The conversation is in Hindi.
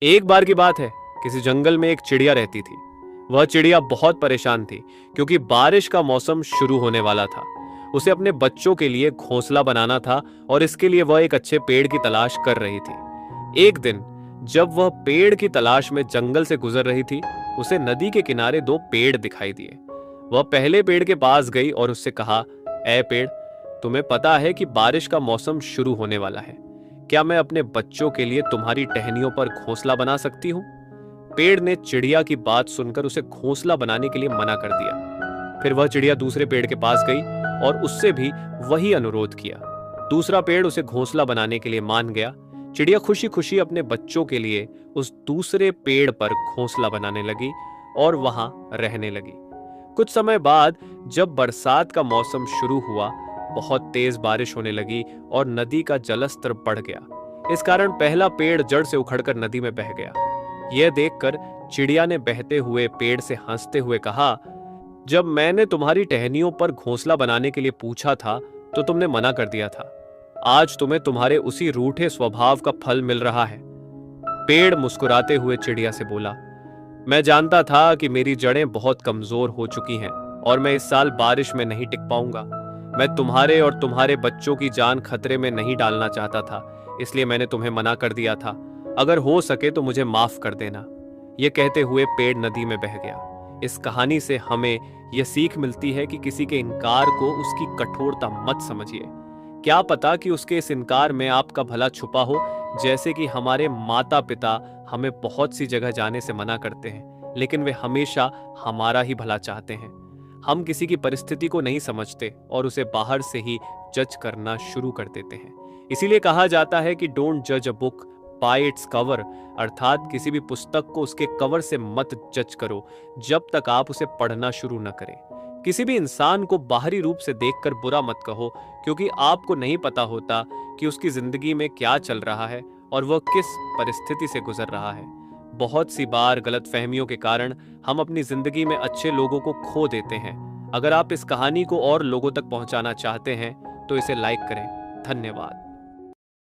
एक बार की बात है, किसी जंगल में एक चिड़िया रहती थी। वह चिड़िया बहुत परेशान थी क्योंकि बारिश का मौसम शुरू होने वाला था। उसे अपने बच्चों के लिए घोंसला बनाना था और इसके लिए वह एक अच्छे पेड़ की तलाश कर रही थी। एक दिन जब वह पेड़ की तलाश में जंगल से गुजर रही थी, उसे नदी के किनारे दो पेड़ दिखाई दिए। वह पहले पेड़ के पास गई और उससे कहा, ऐ पेड़, तुम्हें पता है कि बारिश का मौसम शुरू होने वाला है। क्या मैं अपने बच्चों के लिए तुम्हारी टहनियों पर घोंसला बना सकती हूँ? पेड़ ने चिड़िया की बात सुनकर उसे घोंसला बनाने के लिए मना कर दिया। फिर वह चिड़िया दूसरे पेड़ के पास गई और उससे भी वही अनुरोध किया। दूसरा पेड़ उसे घोंसला बनाने के लिए मान गया। चिड़िया खुशी खुशी अपने बच्चों के लिए उस दूसरे पेड़ पर घोंसला बनाने लगी और वहां रहने लगी। कुछ समय बाद जब बरसात का मौसम शुरू हुआ, बहुत तेज बारिश होने लगी और नदी का जलस्तर बढ़ गया। इस कारण पहला पेड़ जड़ से उखड़कर नदी में बह गया। यह देखकर चिड़िया ने बहते हुए पेड़ से हंसते हुए कहा, जब मैंने तुम्हारी टहनियों पर घोंसला बनाने के लिए पूछा था तो तुमने मना कर दिया था। आज तुम्हें तुम्हारे उसी रूठे स्वभाव का फल मिल रहा है। पेड़ मुस्कुराते हुए चिड़िया से बोला, मैं जानता था कि मेरी जड़ें बहुत कमजोर हो चुकी हैं और मैं इस साल बारिश में नहीं टिक पाऊंगा। मैं तुम्हारे और तुम्हारे बच्चों की जान खतरे में नहीं डालना चाहता था, इसलिए मैंने तुम्हें मना कर दिया था। अगर हो सके तो मुझे माफ कर देना। यह कहते हुए पेड़ नदी में बह गया। इस कहानी से हमें यह सीख मिलती है कि किसी के इनकार को उसकी कठोरता मत समझिए। क्या पता कि उसके इस इनकार में आपका भला छुपा हो। जैसे कि हमारे माता पिता हमें बहुत सी जगह जाने से मना करते हैं, लेकिन वे हमेशा हमारा ही भला चाहते हैं। हम किसी की परिस्थिति को नहीं समझते और उसे बाहर से ही जज करना शुरू कर देते हैं। इसीलिए कहा जाता है कि डोंट जज a book by its cover, अर्थात किसी भी पुस्तक को उसके कवर से मत जज करो जब तक आप उसे पढ़ना शुरू न करें। किसी भी इंसान को बाहरी रूप से देखकर बुरा मत कहो, क्योंकि आपको नहीं पता होता कि उसकी जिंदगी में क्या चल रहा है और वह किस परिस्थिति से गुजर रहा है। बहुत सी बार गलतफहमियों के कारण हम अपनी जिंदगी में अच्छे लोगों को खो देते हैं। अगर आप इस कहानी को और लोगों तक पहुंचाना चाहते हैं तो इसे लाइक करें। धन्यवाद।